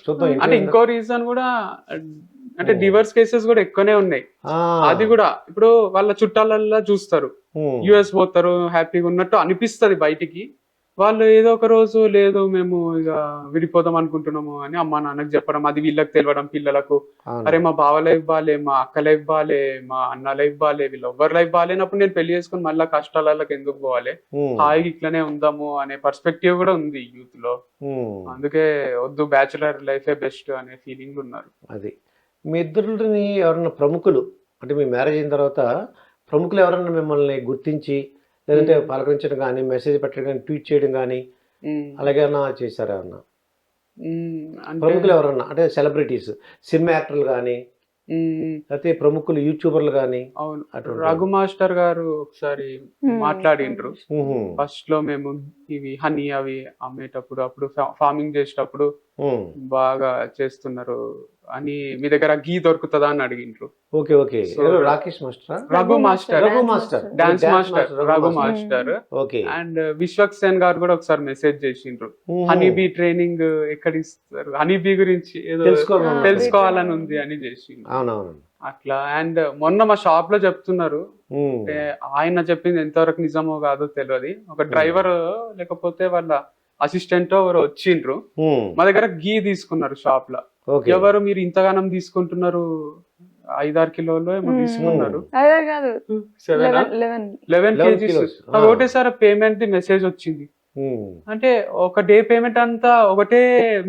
చూద్దాం అంటే ఇంకో రీజన్ కూడా అంటే డివర్స్ కేసెస్ కూడా ఎక్కువనే ఉన్నాయి. అది కూడా ఇప్పుడు వాళ్ళ చుట్టాలల్లో చూస్తారు, యుఎస్ పోతారు హ్యాపీగా ఉన్నట్టు అనిపిస్తది బయటికి. వాళ్ళు ఏదో ఒక రోజు లేదు మేము ఇక విడిపోదాం అనుకుంటున్నాము అని అమ్మా నాన్నకి చెప్పడం, అది వీళ్ళకి తెలియడం పిల్లలకు. అరే మా బావ లైఫ్ బాలే, మా అక్క లైఫ్ బాలే, మా అన్న లైఫ్ బాలే, వీళ్ళు ఎవరి లైఫ్ బాలేనప్పుడు నేను పెళ్లి చేసుకుని మళ్ళీ కష్టాలకు ఎందుకు పోవాలి, హాయిగా ఇట్లనే ఉందాము అనే పర్స్పెక్టివ్ కూడా ఉంది యూత్ లో. అందుకే వద్దు బ్యాచులర్ లైఫే బెస్ట్ అనే ఫీలింగ్ ఉన్నారు. అది మీ ఇద్దరిని ఎవరన్నా ప్రముఖులు అంటే మీ మ్యారేజ్ అయిన తర్వాత ప్రముఖులు ఎవరన్నా మిమ్మల్ని గుర్తించి లేదంటే పలకరించడం కానీ, మెసేజ్ పెట్టడం కానీ, ట్వీట్ చేయడం కానీ అలాగే చేశారా అన్న? ప్రముఖులు ఎవరన్నా అంటే సెలబ్రిటీస్, సినిమా యాక్టర్లు కానీ, అయితే ప్రముఖులు యూట్యూబర్లు కానీ? అవును, రఘు మాస్టర్ గారు ఒకసారి మాట్లాడిండ్రు. ఫస్ట్ లో మేము ఇవి హనీ అవి అమ్మేటప్పుడు, అప్పుడు ఫార్మింగ్ చేసేటప్పుడు బాగా చేస్తున్నారు అని, మీ దగ్గర గీ దొరుకుతుందా అని అడిగిండ్రు. Okay okay, Rakesh master, Raghu master, dance master Raghu master. Okay. And Vishwaksen గారు కూడా ఒకసారి మెసేజ్ చేసిండ్రు, హనీబీ ట్రైనింగ్ ఎక్కడ ఇస్తారు, హనీబీ గురించి ఏదో తెలుసుకోవాలని ఉంది అని చేసిండ్రు. అవునవును అట్లా. అండ్ మొన్న మా షాప్ లో చెప్తున్నారు, అంటే ఆయన చెప్పింది ఎంతవరకు నిజమో కాదో తెలియదు, ఒక డ్రైవర్ లేకపోతే వాళ్ళ అసిస్టెంట్ ఎవరు వచ్చిండ్రు, మా దగ్గర గీ తీసుకున్నారు షాప్ లో. ఎవరు మీరు ఇంతగానం తీసుకుంటున్నారు, 5-6 కిలోలు ఏమో తీసుకున్నారు, 11 కేజీస్ ఒకటేసారి పేమెంట్ ది మెసేజ్ వచ్చింది. అంటే ఒక డే పేమెంట్ అంతా ఒకటే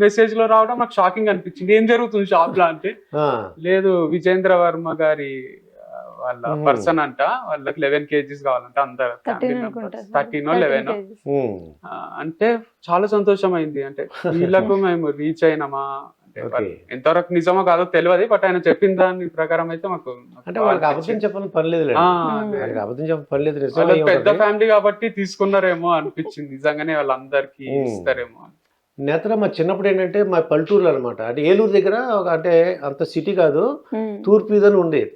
మెసేజ్ లో రావడం నాకు షాకింగ్ అనిపించింది. ఏం జరుగుతుంది షాప్ లో అంటే, లేదు విజేంద్ర వర్మ గారి వాళ్ళ పర్సన్ అంట, వాళ్ళకి 11 కేజీస్ కావాలంట, అందరు 13 11. అంటే చాలా సంతోషం అయింది. అంటే వీళ్ళకు మేము రీచ్ అయినామా అంటే ఎంతవరకు నిజమో కాదో తెలియదు, బట్ ఆయన చెప్పిన దాని ప్రకారం అయితే మాకు అంటే వాళ్ళకి అబద్ధం చెప్పని పని లేదు, అబద్ధం చెప్పని పని లేదు, పెద్ద ఫ్యామిలీ కాబట్టి తీసుకున్నారేమో అనిపించింది, నిజంగానే వాళ్ళందరికి ఇస్తారేమో. నేతర మా చిన్నప్పుడు ఏంటంటే మా పల్లెటూరులో అనమాట, అంటే ఏలూరు దగ్గర అంటే అంత సిటీ కాదు, తూర్పు ఇదని ఉండేది.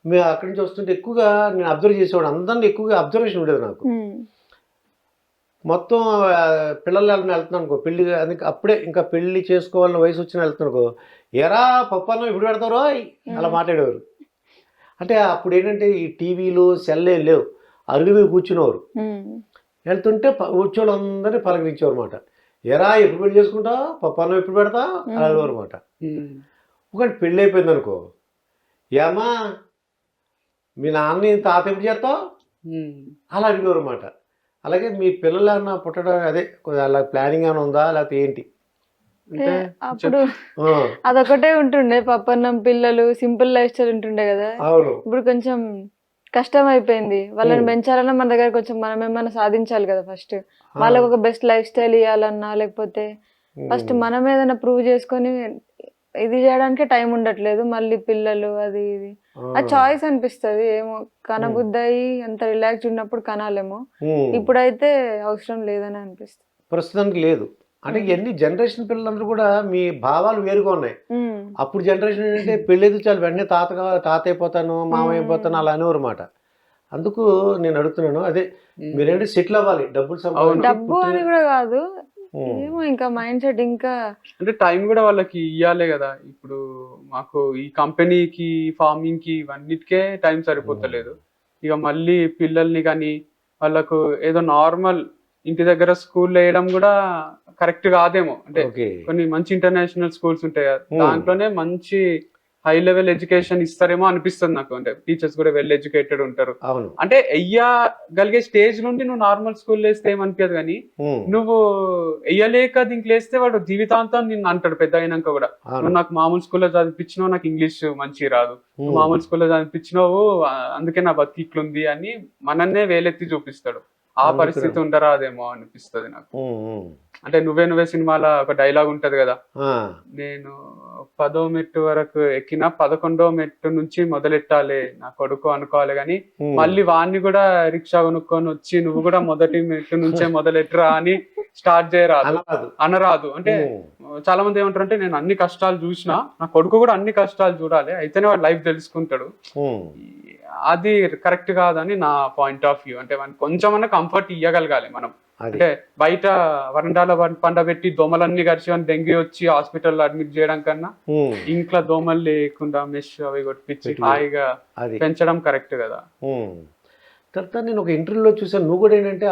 మేము అక్కడి నుంచి వస్తుంటే ఎక్కువగా నేను అబ్జర్వ్ చేసేవాడు, అందరినీ ఎక్కువగా అబ్జర్వేషన్ ఉండేది నాకు. మొత్తం పిల్లలు వెళ్తున్నాను అనుకో పెళ్లి, అందుకే అప్పుడే ఇంకా పెళ్లి చేసుకోవాలని వయసు వచ్చిన వెళ్తున్నాను అనుకో, ఎరా పప్పన్నం ఇప్పుడు పెడతారో అలా మాట్లాడేవారు. అంటే అప్పుడు ఏంటంటే ఈ టీవీలు సెల్లే లేవు, అరుగు మీద కూర్చునేవారు, వెళ్తుంటే కూర్చోళ్ళందరినీ పలకరించేవారు అనమాట. ఎరా ఎప్పుడు పెళ్లి చేసుకుంటావు, పప్పన్నం ఎప్పుడు పెడతా అనేవారు అనమాట. ఒకటి పెళ్ళి అయిపోయింది అనుకో, ఏమా మీ నాన్నని తాత ఎప్పుడు చేస్తావు అలా అడిగేవారు అనమాట. అలాగే మీ పిల్లలు ఏమన్నా పుట్టడం అదే అలా ప్లానింగ్ ఏమైనా ఉందా లేకపోతే ఏంటి? అప్పుడు అదొకటే ఉంటుండే, పప్పన్నం పిల్లలు సింపుల్ లైఫ్ స్టైల్ ఉంటుండే కదా. ఇప్పుడు కొంచెం కష్టం అయిపోయింది, వాళ్ళని పెంచాలన్నా మన దగ్గర కొంచెం మనం ఏమన్నా సాధించాలి కదా. ఫస్ట్ వాళ్ళకి ఒక బెస్ట్ లైఫ్ స్టైల్ ఇవ్వాలన్నా, లేకపోతే ఫస్ట్ మనం ఏదైనా ప్రూవ్ చేసుకొని ఇది చేయడానికి టైం ఉండట్లేదు, మళ్ళీ పిల్లలు అది ఇది ఆ చాయిస్ అనిపిస్తుంది. ఏమో కనబుద్ధి అయ్యి అంత రిలాక్స్ ఉన్నప్పుడు కనాలేమో, ఇప్పుడైతే అవసరం లేదని అనిపిస్తుంది. ప్రస్తుతానికి లేదు. అంటే ఎన్ని జనరేషన్ పిల్లలందరూ కూడా మీ భావాలు వేరుగా ఉన్నాయి. అప్పుడు జనరేషన్ ఏంటంటే పెళ్ళైతే చాలు వెంటనే తాత అయిపోతాను, మామ అయిపోతాను అలా అనేవారు అన్నమాట. అందుకు నేను అడుగుతున్నాను, అదే మీరేంటే సెటిల్ అవ్వాలి, డబ్బు అని కూడా కాదు, ఏమో ఇంకా మైండ్ సెట్, ఇంకా అంటే టైం కూడా వాళ్ళకి ఇవ్వాలి కదా. ఇప్పుడు మాకు ఈ కంపెనీకి ఫార్మింగ్ కి ఇవన్నిటికే టైం సరిపోతలేదు, ఇక మళ్ళీ పిల్లల్ని కానీ వాళ్ళకు ఏదో నార్మల్ ఇంటి దగ్గర స్కూల్ వేయడం కూడా కరెక్ట్ కాదేమో. అంటే కొన్ని మంచి ఇంటర్నేషనల్ స్కూల్స్ ఉంటాయి కదా, దాంట్లోనే మంచి హై లెవెల్ ఎడ్యుకేషన్ ఇస్తారేమో అనిపిస్తుంది నాకు. అంటే టీచర్స్ కూడా వెల్ ఎడ్యుకేటెడ్ ఉంటారు. అంటే వెయ్యగలిగే స్టేజ్ నుండి నువ్వు నార్మల్ స్కూల్ వేస్తే ఏమనిపించదు, కానీ నువ్వు వెయ్యలేక దీంట్లో వేస్తే వాడు జీవితాంతం నిన్ను అంటాడు పెద్ద అయినాక కూడా, నువ్వు నాకు మామూలు స్కూల్లో చదివించినావు, నాకు ఇంగ్లీష్ మంచి రాదు, నువ్వు మామూలు స్కూల్లో చదివించినావు అందుకే నా బతికి ఇట్లుంది అని మనన్నే వేలెత్తి చూపిస్తాడు. ఆ పరిస్థితి ఉండరాదేమో అనిపిస్తుంది నాకు. అంటే నువ్వే సినిమాలో ఒక డైలాగ్ ఉంటది కదా, నేను 10వ మెట్టు వరకు ఎక్కిన 11వ మెట్టు నుంచి మొదలెట్టాలి నా కొడుకు అనుకోవాలి, కానీ మళ్ళీ వాడిని కూడా రిక్షా కొనుక్కొని వచ్చి నువ్వు కూడా మొదటి మెట్టు నుంచే మొదలెట్టరా అని స్టార్ట్ చేయరాదు అనరాదు. అంటే చాలా మంది ఏమంటారు అంటే, నేను అన్ని కష్టాలు చూసినా నా కొడుకు కూడా అన్ని కష్టాలు చూడాలి, అయితేనే వాడు లైఫ్ తెలుసుకుంటాడు అది కరెక్ట్ కాదని నా పాయింట్ ఆఫ్ వ్యూ. అంటే మనకి కొంచెమన్నా కంఫర్ట్ ఇవ్వగలగాలి మనం. అది అంటే బయట వరండాలో పండబెట్టి దోమలన్నీ కరిచి డెంగ్యూ వచ్చి హాస్పిటల్లో అడ్మిట్ చేయడం కన్నా ఉమ్, ఇంట్లో దోమలు లేకుండా మెష్ అవి కొట్టించి పెట్టి హాయిగా అది పెంచడం కరెక్ట్ కదా. ఉమ్. తర్వాత నేను ఒక ఇంటర్వ్యూలో చూసాను, నువ్వు కూడా ఏంటంటే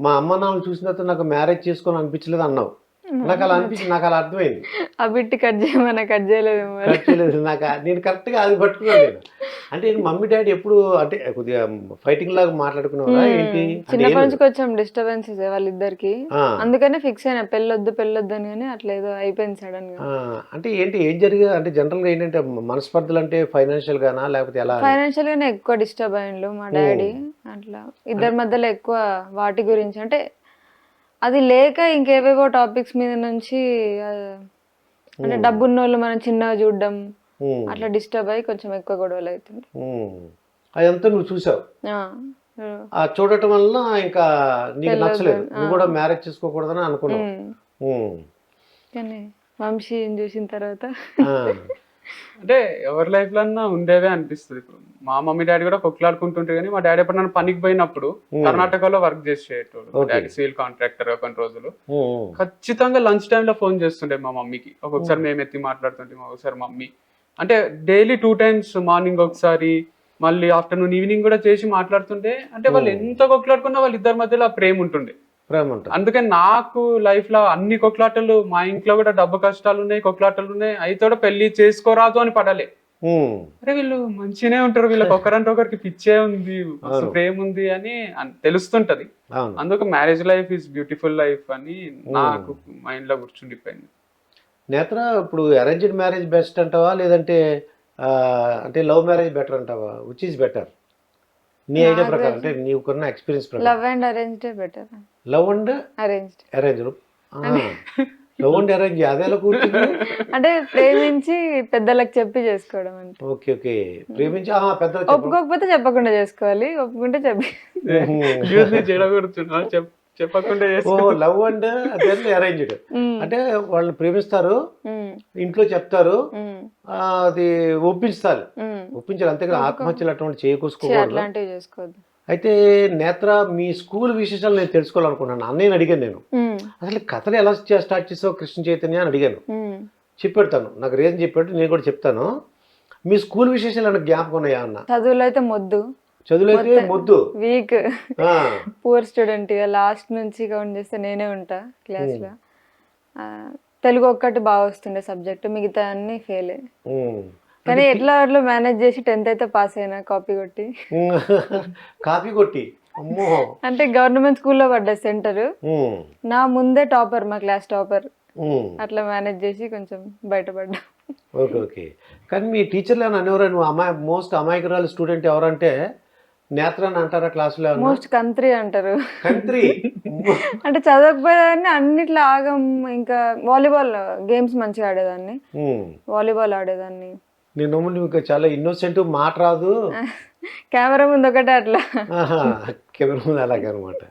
మా అమ్మ నాన్నలు చూసిన తర్వాత నాకు మ్యారేజ్ చేసుకొని అనిపించలేదు అన్నావు. నాకు అలా అనిపించింది, నాకు అలా అర్థమైంది. ఆ బిట్టి కట్ చేయమన్నా కట్ చేయలేదు మరి. కరెక్ట్ చేయలేదు నాకు నేను కరెక్ట్గా అది పట్టుకున్నాను నేను. అంటే మమ్మీ డాడీ ఎప్పుడు అంటే కొద్దిగా ఫైటింగ్ లాగా మాట్లాడుకున్నావా ఏంటి? అంటే చిన్నప్పటి నుంచి కొంచెం డిస్టర్బెన్సెస్ వాళ్ళిద్దరికి, ఆ, అందుకనే ఫిక్స్ అయినా పెళ్ళొద్దు అని, కానీ అట్లా ఏదో అయిపోయింది సడన్ గా. ఆ, అంటే ఏంటి ఏం జరిగింది అంటే జనరల్గా ఏంటంటే మనస్పర్ధలు అంటే ఫైనాన్షియల్ గానా లేకపోతే ఎలా? ఫైనాన్షియల్ గానే ఎక్కువ డిస్టర్బ్ అయ్యిండు మా డాడీ. అట్లా ఇద్దరి మధ్యలో ఎక్కువ వాటి గురించి, అంటే అది లేక ఇంకేవేవో టాపిక్స్ మీద నుంచి అంటే డబ్బున్న వాళ్ళు మనం చిన్నగా చూడడం, ఉమ్, అట్లా డిస్టర్బ్ అయ్యి కొంచెం ఎక్కువ గొడవలు అవుతుంది. ఉమ్. అదంతా నువ్వు చూసావు. ఆ, ఆ చూడటం వల్ల ఇంకా నీకు పెళ్ళొద్దు, నచ్చలేదు, నువ్వు కూడా మ్యారేజ్ చేసుకోకూడదని అనుకున్నావు. ఉమ్. ఉమ్, కానీ వంశీని చూసిన తర్వాత ఆ, అంటే ఎవరి లైఫ్ లో అన్నా ఉండేవే అనిపిస్తుంది. ఇప్పుడు మా మమ్మీ డాడీ కూడా కొట్లాడుకుంటుంటే, కానీ మా డాడీ ఎప్పుడు నన్ను పనికి పోయినప్పుడు కర్ణాటకలో వర్క్ చేసేటోడు. మా డాడీ సివిల్ కాంట్రాక్టర్ కొన్ని రోజులు. ఉమ్, ఖచ్చితంగా లంచ్ టైంలో ఫోన్ చేస్తుండే మా మమ్మీకి. ఒక్కొక్కసారి మేము ఎత్తి మాట్లాడుతుంటే ఒకసారి మమ్మీ అంటే డైలీ 2 times, మార్నింగ్ ఒకసారి మళ్ళీ ఆఫ్టర్నూన్ ఈవినింగ్ కూడా చేసి మాట్లాడుతుంటే, అంటే వాళ్ళు ఎంత కొట్లాడుకున్నా వాళ్ళ ఇద్దరి మధ్యలో ఆ ప్రేమ ఉంటుండే. ప్రేమ ఉంటుంది. అందుకని నాకు లైఫ్ లో అన్ని కొట్లాటలు, మా ఇంట్లో కూడా డబ్బు కష్టాలు ఉన్నాయి, కొట్లాటలు ఉన్నాయి, అయితే కూడా పెళ్లి చేసుకోరాదు అని పడలే. ఉమ్, అరే వీళ్ళు మంచిగానే ఉంటారు, వీళ్ళకి ఒకరంటే ఒకరికి పిచ్చే ఉంది, మస్తు అవును. ప్రేమ ఉంది అని తెలుస్తుంటది. అవును. అందుకు marriage life is beautiful life అని నాకు మైండ్ లో కూర్చుండిపోయింది. నేత్ర ఇప్పుడు అరేంజ్డ్ మ్యారేజ్ బెస్ట్ అంటావా లేదంటే అంటే లవ్ మ్యారేజ్ బెటర్ అంటావా? విచ్ ఈజ్ బెటర్ నీ ఐడియా నాకు ప్రకారం, అంటే నీకున్న ఎక్స్పీరియన్స్ ప్రకారం? Love and arranged better. Love and arranged arrange. Love and arrange అదే ఎలా కూర్చుంది? అంటే ప్రేమించి పెద్దలకు చెప్పి చేసుకోవడం అంటే. ఓకే ఓకే, ప్రేమించి పెద్ద ఒప్పుకోకపోతే చెప్పకుండా చేసుకోవాలి, ఒప్పుకుంటే చెప్పి. చెడగొడుతున్నా చెప్పకుండా ఓ లవ్ అండ్ దెన్ అరేంజ్డ్ అంటే వాళ్ళు ప్రేమిస్తారు, ఇంట్లో చెప్తారు, అది ఒప్పించాలి, ఒప్పించాలి, అంతేగాని ఆత్మహత్యలు అటువంటి చేయకూసుకోకూడదు. అట్లాంటివి చేసుకోవద్దు. అయితే నేత్ర మీ స్కూల్ విశేషాలు నేను తెలుసుకోవాలనుకున్నాను. అన్నయ్యని అడిగాను నేను, అసలు కథలు ఎలా స్టార్ట్ చేసావు కృష్ణ చైతన్య అని అడిగాను. చెప్పాడు తను, నాకు రీజన్ చెప్పాడు, నేను కూడా చెప్తాను. మీ స్కూల్ విశేషాలు ఏమైనా జ్ఞాపకం ఉన్నాయా అన్న? చదువులో అయితే మొద్దు, చదువులైతే మొద్దు, వీక్, పూర్ స్టూడెంట్. లాస్ట్ నుంచి కౌంట్ చేస్తే నేనే ఉంటా క్లాస్ లో. తెలుగు ఒక్కటి బాగా వస్తుండే సబ్జెక్ట్, మిగతా అన్ని ఫెయిల్. కానీ ఎట్లా అట్లా మేనేజ్ చేసి 10th అయితే పాస్ అయినా కాపీ కొట్టి. కాపీ కొట్టి అమ్మో. అంటే గవర్నమెంట్ స్కూల్లో పడ్డా సెంటర్, నా ముందే టాపర్, మా క్లాస్ టాపర్. అట్లా మేనేజ్ చేసి కొంచెం బయటపడ్డా. Okay okay. కానీ మీ టీచర్లు ఏమైనా అనేవారు నువ్వు మోస్ట్ అమాయకురాలు స్టూడెంట్ ఎవరంటే నేత్ర అని అంటారా క్లాసులో? మోస్ట్ కంత్రి అంటారు. కంత్రి అంటే చదవకపోయేదాన్ని, అన్నిట్లో ఆగం. ఇంకా వాలీబాల్ గేమ్స్ మంచిగా ఆడేదాన్ని, వాలీబాల్ ఆడేదాన్ని. నేను నువ్వు చాలా ఇన్నోసెంట్, మాట రాదు, కెమెరా ముందు ఒకటే అట్లా. కెమెరా ముందు అలాగే అనమాట.